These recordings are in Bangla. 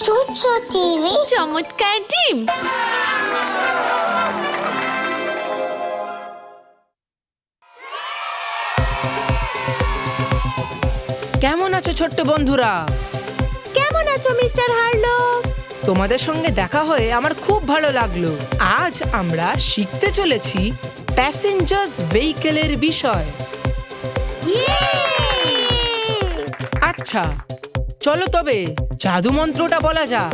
ChuChu টিভি চমৎকার ডিম। কেমন আছো ছোট্ট বন্ধুরা? কেমন আছো মিস্টার হার্লো? তোমাদের সঙ্গে দেখা হয়ে আমার খুব ভালো লাগলো। আজ আমরা শিখতে চলেছি প্যাসেঞ্জার্স ভেহিকেলের বিষয়। আচ্ছা, চলো তবে জাদু মন্ত্রটা বলা যাক।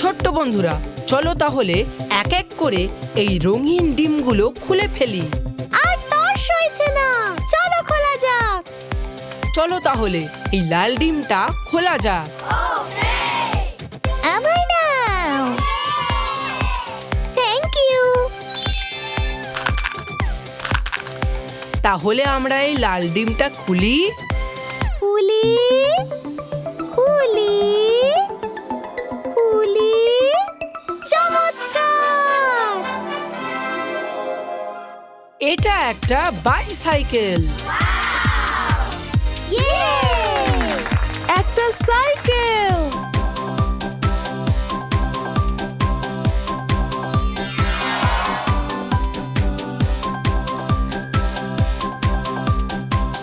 ছোট্ট বন্ধুরা, চলো তাহলে এক এক করে এই রঙিন ডিমগুলো খুলে ফেলি। আর তোর সইছে না, চলো খোলা যাক। চলো তাহলে এই লাল ডিমটা খোলা যাক। আমায় নাও। Thank you. তাহলে আমরা এই লাল ডিমটা খুলি। খুলি খুলি খুলি। চমৎকার! এটা একটা বাইসাইকেল। একটা সাইকেল।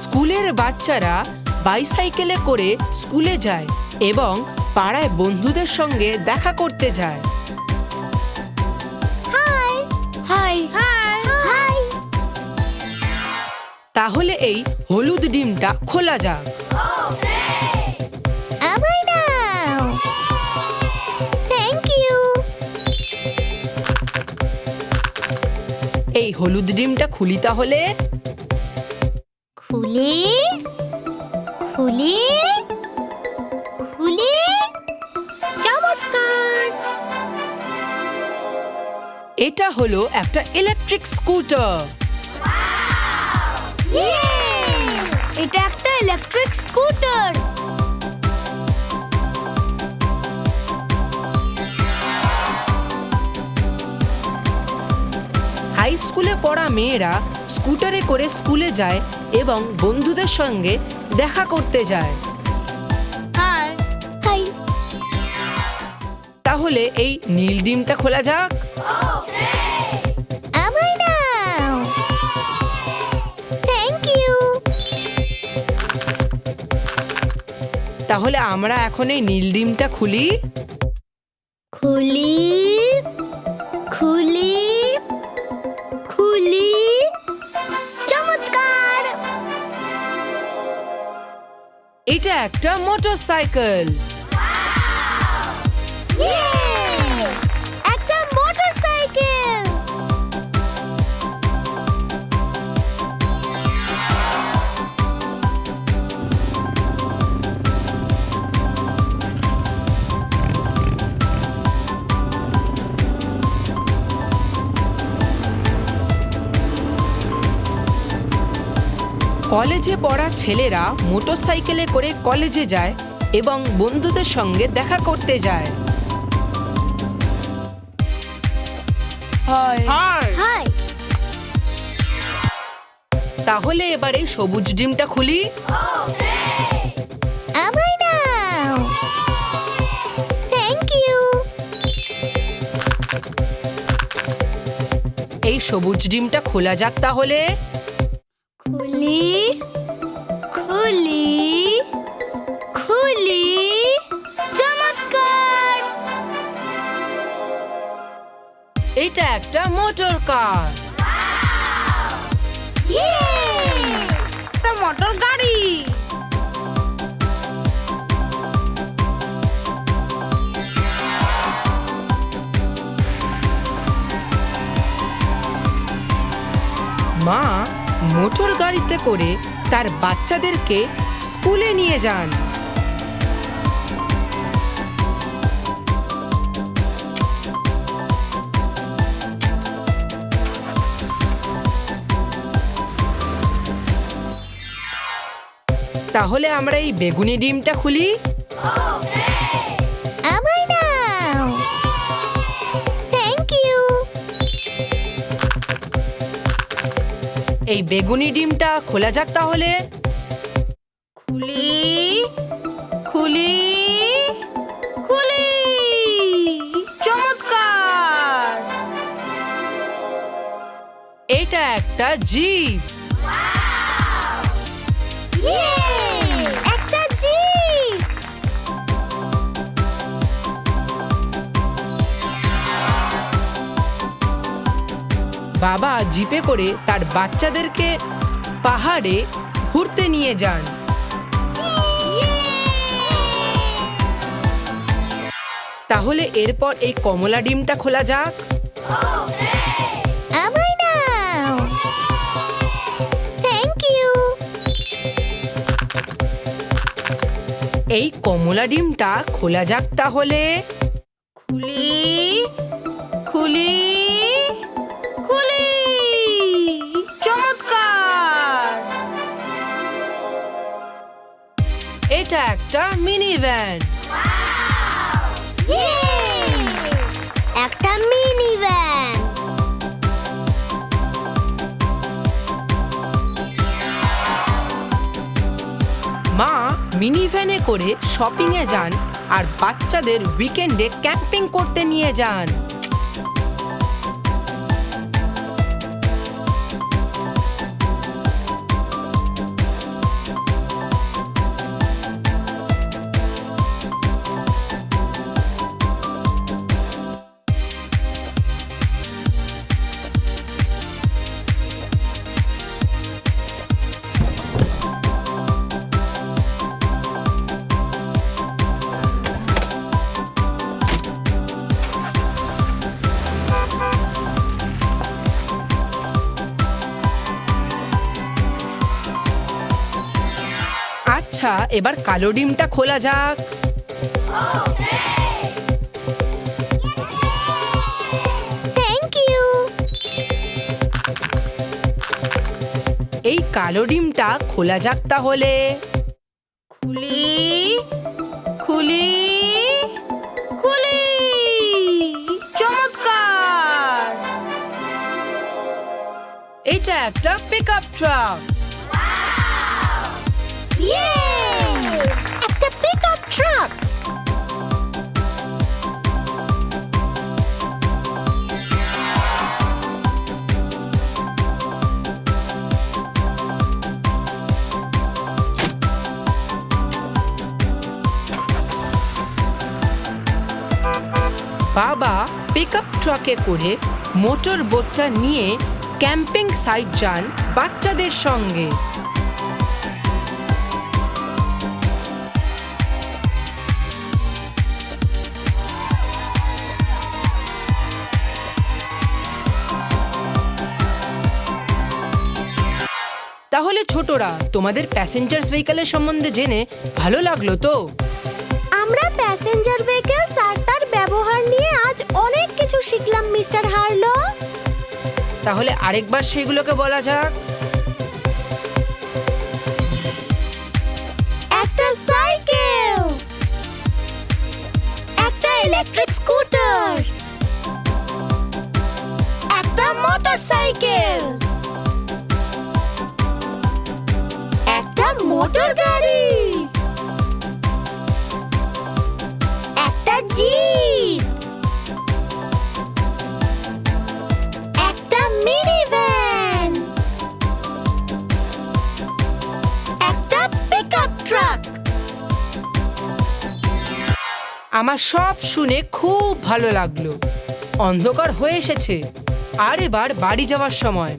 স্কুলের বাচ্চারা বাইসাইকেলে করে স্কুলে যায় এবং পাড়ায় বন্ধুদের সঙ্গে দেখা করতে যায়। High high high high. তাহলে এই হলুদ ডিমটা খোলা যাক। আমায় নাও। Thank you. এই হলুদ ডিমটা খুলি তাহলে। খুলি খুলি খুলি। চমৎকার! এটা হলো একটা ইলেকট্রিক স্কুটার। এটা একটা ইলেকট্রিক স্কুটার। হাই স্কুলে পড়া মেয়েরা স্কুটারে করে স্কুলে যায় এবং বন্ধুদের সঙ্গে দেখা করতে যায়। High high. তাহলে এই নীল ডিমটা খোলা যাক। আমায় নাও। Thank you. তাহলে আমরা এখন এই নীল ডিমটা খুলি। খুলি খুলি খুলি। চমৎকার! এটা একটা মোটরসাইকেল। একটা মোটরসাইকেল। কলেজে পড়া ছেলেরা মোটরসাইকেলে করে কলেজে যায় এবং বন্ধুদের সঙ্গে দেখা করতে যায়। হাই। তাহলে এবার এই সবুজ ডিমটা খুলি। আমায় নাও। Thank you. এই সবুজ ডিমটা খোলা যাক তাহলে। খুলি খুলি খুলি। চমৎকার! এটা একটা মোটর কার। একটা মোটর গাড়ি। মা মোটর গাড়িতে করে তার বাচ্চাদেরকে স্কুলে নিয়ে যান। তাহলে আমরা এই বেগুনি ডিমটা খুলি। আমায় নাও। Thank you. এই বেগুনি ডিমটা খোলা যাক তাহলে। খুলি খুলি খুলি। চমৎকার! এটা একটা জিপ। ইয়ে! একটা জিপ। বাবা জিপে করে তার বাচ্চাদেরকে পাহাড়ে ঘুরতে নিয়ে যান। তাহলে এরপর এই কমলা ডিমটা খোলা যাক। আমায় নাও। Thank you. এই কমলা ডিমটা খোলা যাক তাহলে। খুলি খুলি খুলি। চমৎকার! এটা একটা মিনি ভ্যান। ইয়ে! একটা মিনি ভ্যান। মা মিনি ভ্যানে করে শপিংয়ে যান আর বাচ্চাদের উইকেন্ডে ক্যাম্পিং করতে নিয়ে যান। আচ্ছা, এবার কালো ডিমটা খোলা যাক। Thank you. এই কালো ডিমটা খোলা যাক তাহলে। খুলি খুলি খুলি। চমৎকার! এটা একটা পিকআপ ট্রাক। ইয়ে! একটা পিকআপ ট্রাক। বাবা পিকআপ ট্রাকে করে মোটর বোটটা নিয়ে ক্যাম্পিং সাইট যান বাচ্চাদের সঙ্গে। তাহলে ছোটরা, তোমাদের প্যাসেঞ্জার্স ভেহিকলের সম্বন্ধে জেনে ভালো লাগলো তো? আমরা প্যাসেঞ্জার ভেহিকলস আর তার ব্যবহার নিয়ে আজ অনেক কিছু শিখলাম মিস্টার হার্লো। তাহলে আরেকবার সেগুলোকে বলা যাক। একটা সাইকেল, একটা ইলেকট্রিক স্কুটার, একটা মোটরসাইকেল, একটা মোটর গাড়ি, একটা জিপ, একটা মিনি ভ্যান, একটা পিকআপ ট্রাক। আমার সব শুনে খুব ভালো লাগলো। অন্ধকার হয়ে এসেছে আর এবার বাড়ি যাওয়ার সময়।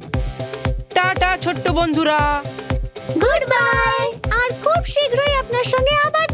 টাটা ছোট্ট বন্ধুরা। Good bye. আর খুব শীঘ্রই আপনার সঙ্গে আবার